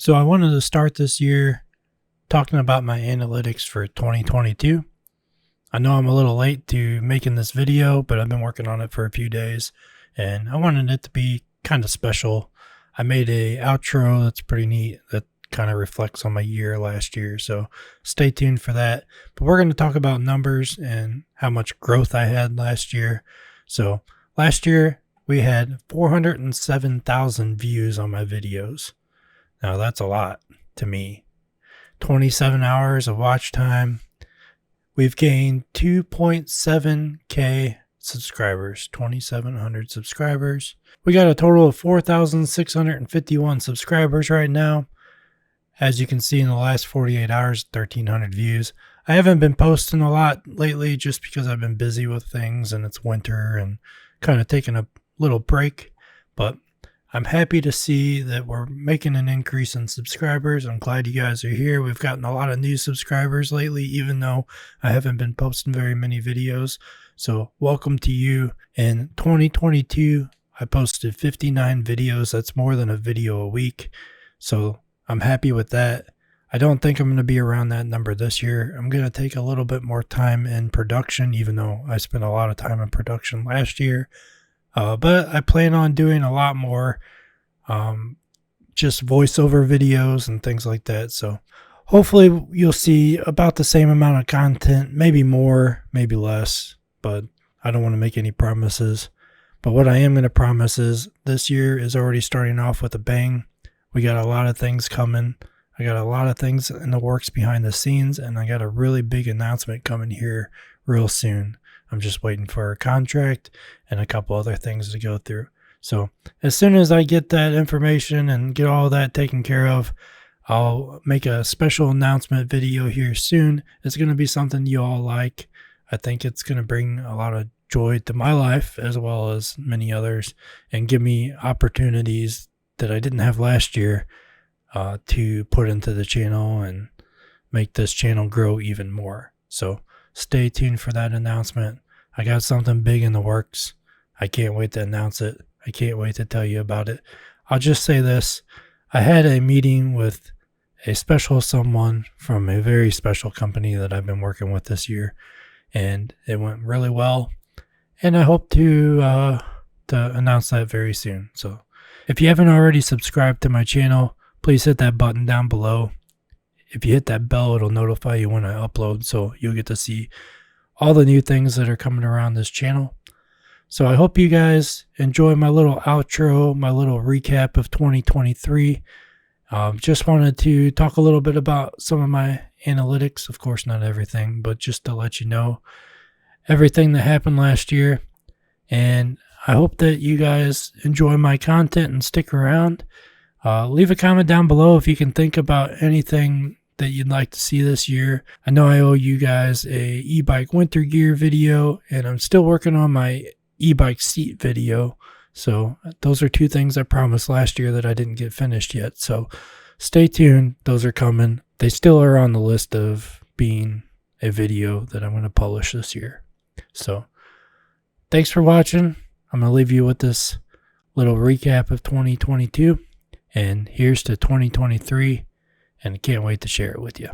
So I wanted to start this year talking about my analytics for 2022. I know I'm a little late to making this video, but I've been working on it for a few days and I wanted it to be kind of special. I made a outro that's pretty neat that kind of reflects on my year last year. So stay tuned for that. But we're going to talk about numbers and how much growth I had last year. So last year we had 407,000 views on my videos. Now that's a lot to me. 27 hours of watch time. We've gained 2.7K subscribers, 2,700 subscribers. We got a total of 4,651 subscribers right now. As you can see, in the last 48 hours, 1,300 views. I haven't been posting a lot lately just because I've been busy with things and it's winter and kind of taking a little break. But I'm happy to see that we're making an increase in subscribers. I'm glad you guys are here. We've gotten a lot of new subscribers lately, even though I haven't been posting very many videos. So welcome to you. In 2022, I posted 59 videos. That's more than a video a week. So I'm happy with that. I don't think I'm going to be around that number this year. I'm going to take a little bit more time in production, even though I spent a lot of time in production last year. But I plan on doing a lot more just voiceover videos and things like that. So hopefully you'll see about the same amount of content, maybe more, maybe less, but I don't want to make any promises. But what I am going to promise is this year is already starting off with a bang. We got a lot of things coming. I got a lot of things in the works behind the scenes, and I got a really big announcement coming here real soon. I'm just waiting for a contract and a couple other things to go through. So as soon as I get that information and get all that taken care of, I'll make a special announcement video here soon. It's going to be something you all like. I think it's going to bring a lot of joy to my life as well as many others and give me opportunities that I didn't have last year to put into the channel and make this channel grow even more. So stay tuned for that announcement. I got something big in the works. I can't wait to announce it. I can't wait to tell you about it. I'll just say this. I had a meeting with a special someone from a very special company that I've been working with this year, and it went really well. And I hope to announce that very soon. So if you haven't already subscribed to my channel, please hit that button down below. If you hit that bell, it'll notify you when I upload, so you'll get to see all the new things that are coming around this channel. So I hope you guys enjoy my little outro, my little recap of 2023. Just wanted to talk a little bit about some of my analytics. Of course, not everything, but just to let you know everything that happened last year. And I hope that you guys enjoy my content and stick around. Leave a comment down below if you can think about anything that you'd like to see this year. I know I owe you guys a e-bike winter gear video, and I'm still working on my e-bike seat video. So those are two things I promised last year that I didn't get finished yet. So stay tuned. Those are coming. They still are on the list of being a video that I'm going to publish this year. So thanks for watching. I'm going to leave you with this little recap of 2022. And here's to 2023. And I can't wait to share it with you.